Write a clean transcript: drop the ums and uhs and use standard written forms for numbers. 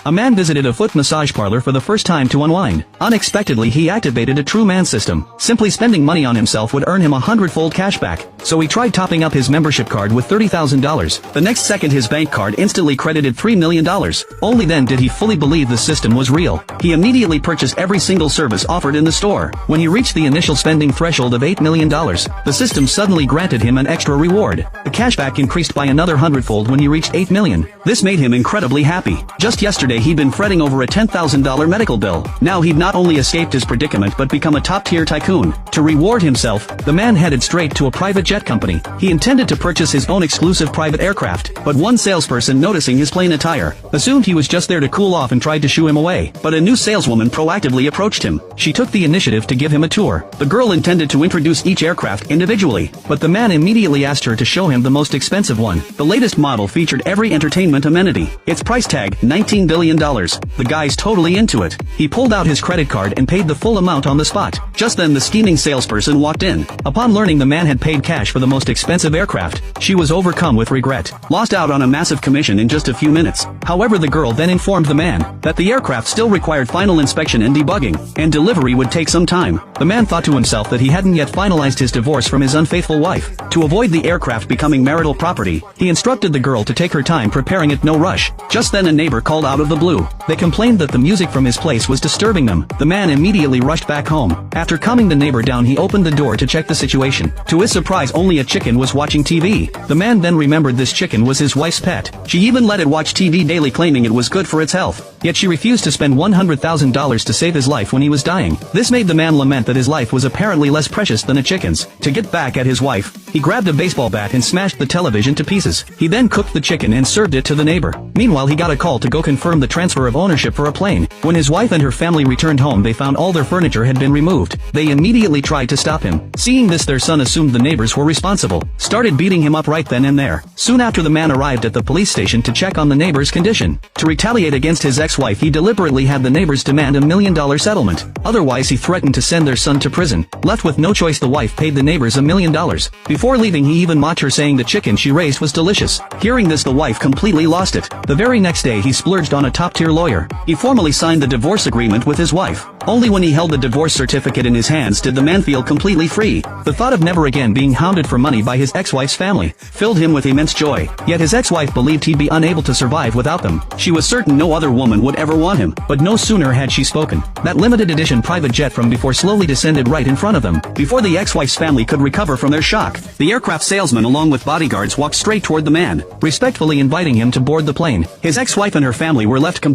A man visited a foot massage parlor for the first time to unwind. Unexpectedly he activated a true man system. Simply spending money on himself would earn him 100-fold cashback. So he tried topping up his membership card with $30,000. The next second his bank card instantly credited $3 million. Only then did he fully believe the system was real. He immediately purchased every single service offered in the store. When he reached the initial spending threshold of $8 million, the system suddenly granted him an extra reward. The cashback increased by another 100-fold when he reached $8 million. This made him incredibly happy. Just yesterday he'd been fretting over a $10,000 medical bill. Now he'd not only escaped his predicament but become a top-tier tycoon. To reward himself, the man headed straight to a private jet company. He intended to purchase his own exclusive private aircraft, but one salesperson, noticing his plain attire, assumed he was just there to cool off and tried to shoo him away. But a new saleswoman proactively approached him. She took the initiative to give him a tour. The girl intended to introduce each aircraft individually, but the man immediately asked her to show him the most expensive one. The latest model featured every entertainment amenity. Its price tag, $19 billion. The guy's totally into it. He pulled out his credit card and paid the full amount on the spot. Just then the scheming salesperson walked in. Upon learning the man had paid cash for the most expensive aircraft, she was overcome with regret. Lost out on a massive commission in just a few minutes. However, the girl then informed the man that the aircraft still required final inspection and debugging, and delivery would take some time. The man thought to himself that he hadn't yet finalized his divorce from his unfaithful wife. To avoid the aircraft becoming marital property, he instructed the girl to take her time preparing it, no rush. Just then a neighbor called out of the blue. They complained that the music from his place was disturbing them. The man immediately rushed back home. After calming the neighbor down, he opened the door to check the situation. To his surprise, only a chicken was watching TV. The man then remembered this chicken was his wife's pet. She even let it watch TV daily, claiming it was good for its health. Yet she refused to spend $100,000 to save his life when he was dying. This made the man lament that his life was apparently less precious than a chicken's. To get back at his wife, he grabbed a baseball bat and smashed the television to pieces. He then cooked the chicken and served it to the neighbor. Meanwhile, he got a call to go confirm the transfer of ownership for a plane. When his wife and her family returned home, they found all their furniture had been removed. They immediately tried to stop him. Seeing this, their son assumed the neighbors were responsible, started beating him up right then and there. Soon after, the man arrived at the police station to check on the neighbor's condition. To retaliate against his ex-wife, he deliberately had the neighbors demand $1 million settlement. Otherwise, he threatened to send their son to prison. Left with no choice, the wife paid the neighbors $1 million. Before leaving, he even mocked her, saying the chicken she raised was delicious. Hearing this, the wife completely lost it. The very next day, he splurged on a top-tier lawyer. He formally signed the divorce agreement with his wife. Only when he held the divorce certificate in his hands did the man feel completely free. The thought of never again being hounded for money by his ex-wife's family filled him with immense joy. Yet his ex-wife believed he'd be unable to survive without them. She was certain no other woman would ever want him. But no sooner had she spoken, that limited edition private jet from before slowly descended right in front of them. Before the ex-wife's family could recover from their shock, the aircraft salesman along with bodyguards walked straight toward the man, respectfully inviting him to board the plane. His ex-wife and her family were left completely